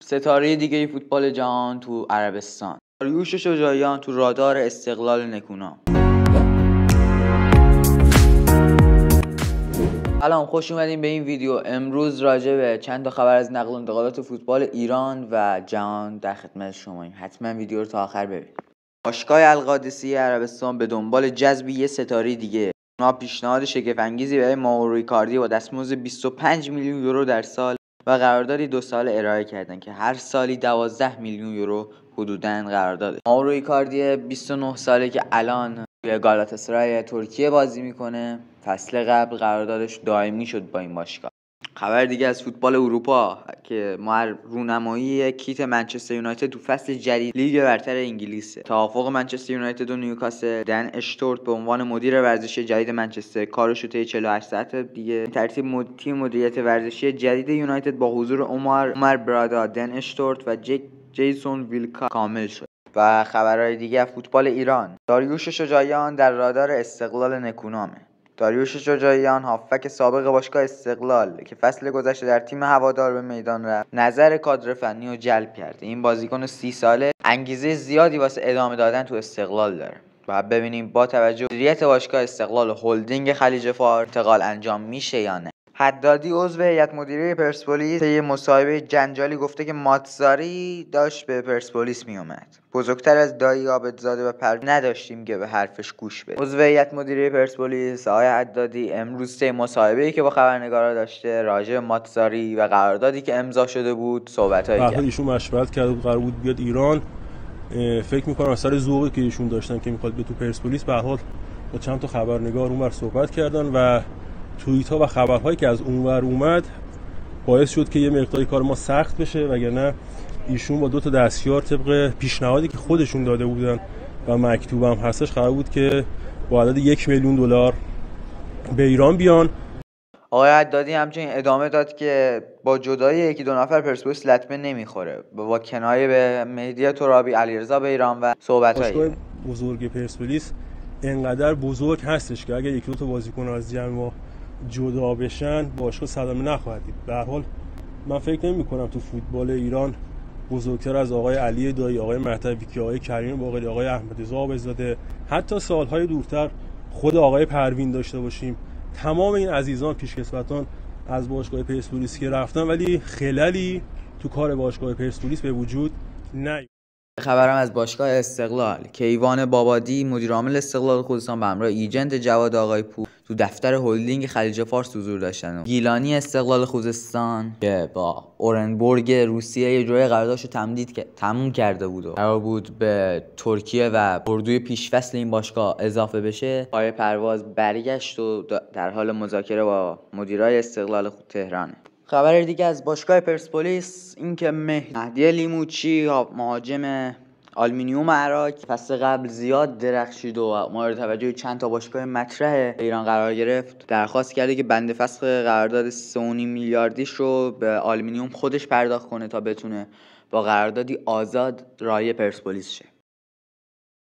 ستاره دیگه فوتبال جهان تو عربستان، داریوش شجاعیان تو رادار استقلال نکونام. سلام، خوش اومدین به این ویدیو. امروز راجع به چند تا خبر از نقل و انتقالات فوتبال ایران و جهان در خدمت شماییم. حتما ویدیو رو تا آخر ببینید. باشگاه القادسیه عربستان به دنبال جذب یه ستاره دیگه. اونا پیشنهاد شگفت انگیزی برای مائورو ایکاردی با دستمزد 25 میلیون یورو در سال و قراردادی 2 ساله ارائه کردن که هر سالی 12 میلیون یورو حدوداً قرارداد. مائورو ایکاردی 29 ساله که الان توی گالاتاسرای ترکیه بازی میکنه. فصل قبل قراردادش دائمی شد با این باشگاه. خبر دیگه از فوتبال اروپا که ما رونمایی کیت منچستر یونایتد تو فصل جدید لیگ برتر انگلیسه. توافق منچستر یونایتد و نیوکاسل، دن اشتورت به عنوان مدیر ورزشی جدید منچستر کارش رو طی 48 ساعت دیگه ترتیب تیم مدیریت ورزشی جدید یونایتد با حضور عمر برادا، دن اشتورت و جیسون ویلکا کامل شد. و خبرهای دیگه از فوتبال ایران، داریوش شجاعیان در رادار استقلال نکونامه. داریوش شجاعیان هافبک سابق باشگاه استقلال که فصل گذشته در تیم هوادار به میدان رفت، نظر کادر فنی رو جلب کرده. این بازیکن 30 ساله انگیزه زیادی واسه ادامه دادن تو استقلال داره. و ببینیم با توجه به مدیریت باشگاه استقلال و هلدینگ خلیج فارس انتقال انجام میشه یا نه. حدادی عضو هیئت مدیره پرسپولیس طی مصاحبه جنجالی گفته که ماتزاری داشت به پرسپولیس میومد. بزرگتر از دایی عابدزاده و پروین نداشتیم که به حرفش گوش بدیم. عضو هیئت مدیره پرسپولیس آقای حدادی امروز طی مصاحبه‌ای که با خبرنگارا داشته راجع به ماتزاری و قراردادی که امضا شده بود صحبت‌هایی کرد. ایشون مشورت کرده بود قرار بود بیاد ایران. فکر می‌کنم از سر ذوقی که ایشون داشتن که می‌خواد به تو پرسپولیس، به هر حال با چند تا خبرنگار اونور صحبت کردن و توییت‌ها و خبرهایی که از اونور اومد باعث شد که یه مقداری کار ما سخت بشه، وگرنه ایشون با 2 تا دستیار طبق پیشنهادی که خودشون داده بودن و مکتوبم هستش قرار بود که با عدد 1 میلیون دلار به ایران بیان. آقای حدادی همچنین ادامه داد که با جدایی 1-2 نفر پرسپولیس لطمه نمیخوره، با کنایه به مهدی ترابی، علیرضا بیران و صحبت‌های باشگاه بزرگ پرسپولیس انقدر بزرگ هستش که اگر 1-2 تا بازیکن از جمع ما جدا بشن باشگاه صدمه نخواهد دید. به هر حال من فکر نمی‌کنم تو فوتبال ایران بزرگتر از آقای علی دایی، آقای مهدوی، آقای کریم باقری، آقای احمدرضا عابدزاده، حتی سالهای دورتر خود آقای پروین داشته باشیم. تمام این عزیزان پیشکسوتان از باشگاه پرسپولیس که رفتن ولی خللی تو کار باشگاه پرسپولیس به وجود نیامد. خبرم از باشگاه استقلال، کیوان بابادی مدیر عامل استقلال خوزستان به همراه ایجنت جواد آقای پور تو دفتر هلدینگ خلیج فارس حضور داشتن. گیلانی استقلال خوزستان که با اورنبورگ روسیه یه جوری قراردادشو تموم کرده بود و قرار بود به ترکیه و اردوی پیشفصل این باشگاه اضافه بشه، پای پرواز برگشت و در حال مذاکره با مدیرای استقلال تهرانه. خبر دیگه از باشگاه پرسپولیس این که مهدی لیموچی مهاجم آلومینیوم عراق فصل قبل زیاد درخشید و مورد توجه چند تا باشگاه مطرح ایران قرار گرفت، درخواست کرده که بند فسخ قرارداد 3.5 میلیاردیش رو به آلومینیوم خودش پرداخت کنه تا بتونه با قراردادی آزاد راهی پرسپولیس شه.